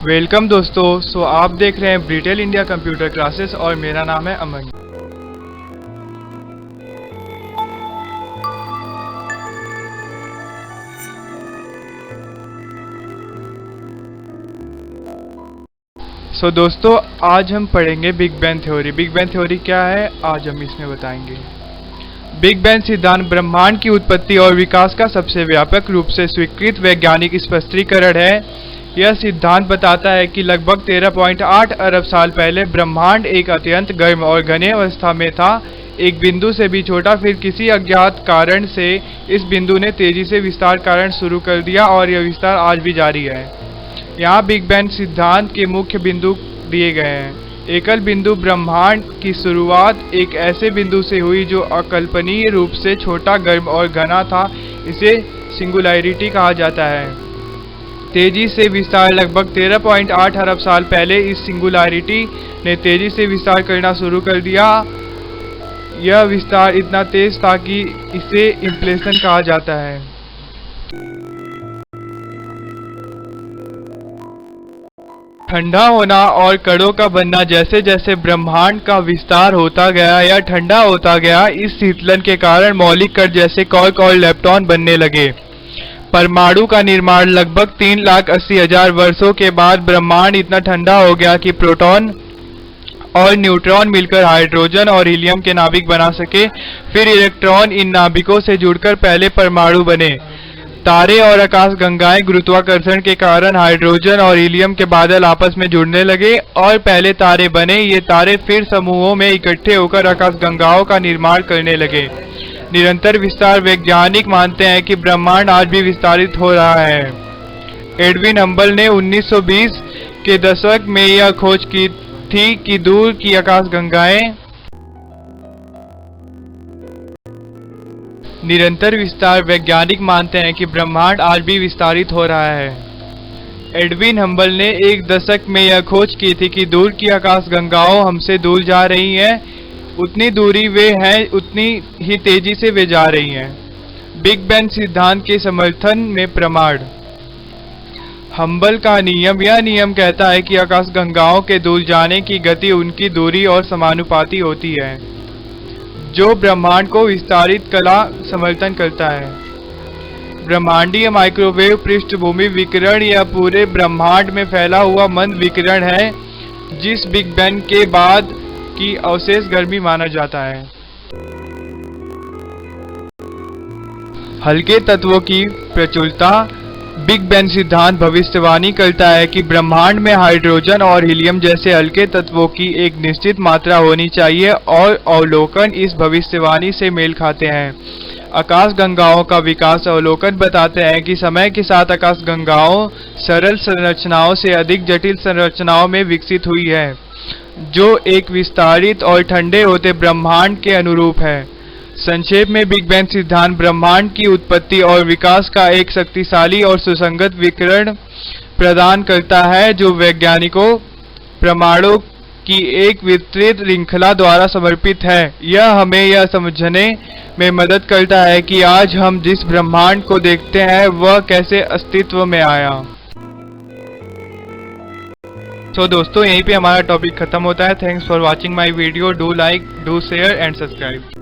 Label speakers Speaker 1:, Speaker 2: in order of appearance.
Speaker 1: Welcome दोस्तों। आप देख रहे हैं ब्रिटेल इंडिया कंप्यूटर क्लासेस और मेरा नाम है अमन। दोस्तों आज हम पढ़ेंगे big bang theory. Big bang theory क्या है आज हम इसमें बताएंगे। बिग बैंग सिद्धांत ब्रह्मांड की उत्पत्ति और विकास का सबसे व्यापक रूप से स्वीकृत वैज्ञानिक स्पष्टीकरण है। यह सिद्धांत बताता है कि लगभग 13.8 अरब साल पहले ब्रह्मांड एक अत्यंत गर्म और घने अवस्था में था, एक बिंदु से भी छोटा। फिर किसी अज्ञात कारण से इस बिंदु ने तेजी से विस्तार कारण शुरू कर दिया और यह विस्तार आज भी जारी है। यहाँ बिग बैंग सिद्धांत के मुख्य बिंदु दिए गए हैं। एकल बिंदु ब्रह्मांड की शुरुआत एक ऐसे बिंदु से हुई जो अकल्पनीय रूप से छोटा, गर्म और घना था। इसे सिंगुलैरिटी कहा जाता है। तेजी से विस्तार लगभग 13.8 अरब साल पहले इस सिंगुलैरिटी ने तेजी से विस्तार करना शुरू कर दिया। यह विस्तार इतना तेज था कि इसे इम्प्लेशन कहा जाता है। ठंडा होना और कणों का बनना। जैसे जैसे ब्रह्मांड का विस्तार होता गया या ठंडा होता गया, इस शीतलन के कारण मौलिक कण जैसे क्वार्क और लेप्टॉन बनने लगे। परमाणु का निर्माण लगभग 3,80,000 वर्षों के बाद ब्रह्मांड इतना ठंडा हो गया कि प्रोटॉन और न्यूट्रॉन मिलकर हाइड्रोजन और हीलियम के नाभिक बना सके। फिर इलेक्ट्रॉन इन नाभिकों से जुड़कर पहले परमाणु बने। तारे और आकाशगंगाएं गुरुत्वाकर्षण के कारण हाइड्रोजन और हीलियम के बादल आपस में जुड़ने लगे और पहले तारे बने। ये तारे फिर समूहों में इकट्ठे होकर आकाशगंगाओं का निर्माण करने लगे। निरंतर विस्तार। वैज्ञानिक मानते हैं कि ब्रह्मांड आज भी विस्तारित हो रहा है। एडविन हबल ने 1920 के दशक में यह खोज की थी कि दूर की आकाशगंगाएं निरंतर विस्तार। वैज्ञानिक मानते हैं कि ब्रह्मांड आज भी विस्तारित हो रहा है। एडविन हबल ने एक दशक में यह खोज की थी कि दूर की आकाशगंगाओं हमसे दूर जा रही हैं। उतनी दूरी वे हैं, उतनी ही तेजी से वे जा रही हैं। बिग बैंग सिद्धांत के समर्थन में प्रमाण। हबल का नियम। यह नियम कहता है कि आकाशगंगाओं के दूर जाने की गति उनकी दूरी और समानुपाती होती है, जो ब्रह्मांड को विस्तारित कला समर्थन करता है। ब्रह्मांडीय माइक्रोवेव पृष्ठभूमि विकिरण यह पूरे ब्रह्मांड में फैला हुआ मंद विकिरण है, जिस बिग बैंग के बाद की अवशेष गर्मी माना जाता है। हल्के तत्वों की प्रचुरता। बिग बैंग सिद्धांत भविष्यवाणी करता है कि ब्रह्मांड में हाइड्रोजन और हीलियम जैसे हल्के तत्वों की एक निश्चित मात्रा होनी चाहिए और अवलोकन इस भविष्यवाणी से मेल खाते हैं। आकाशगंगाओं का विकास। अवलोकन बताते हैं कि समय के साथ आकाशगंगाओं सरल संरचनाओं से अधिक जटिल संरचनाओं में विकसित हुई है, जो एक विस्तारित और ठंडे होते ब्रह्मांड के अनुरूप है। संक्षेप में बिग बैंग सिद्धांत ब्रह्मांड की उत्पत्ति और विकास का एक शक्तिशाली और सुसंगत विवरण प्रदान करता है, जो वैज्ञानिकों प्रमाणों की एक विस्तृत श्रृंखला द्वारा समर्पित है। यह हमें यह समझने में मदद करता है कि आज हम जिस ब्रह्मांड को देखते हैं वह कैसे अस्तित्व में आया। दोस्तों यहीं पे हमारा टॉपिक खत्म होता है। Thanks for watching my video. Do like, do share and subscribe.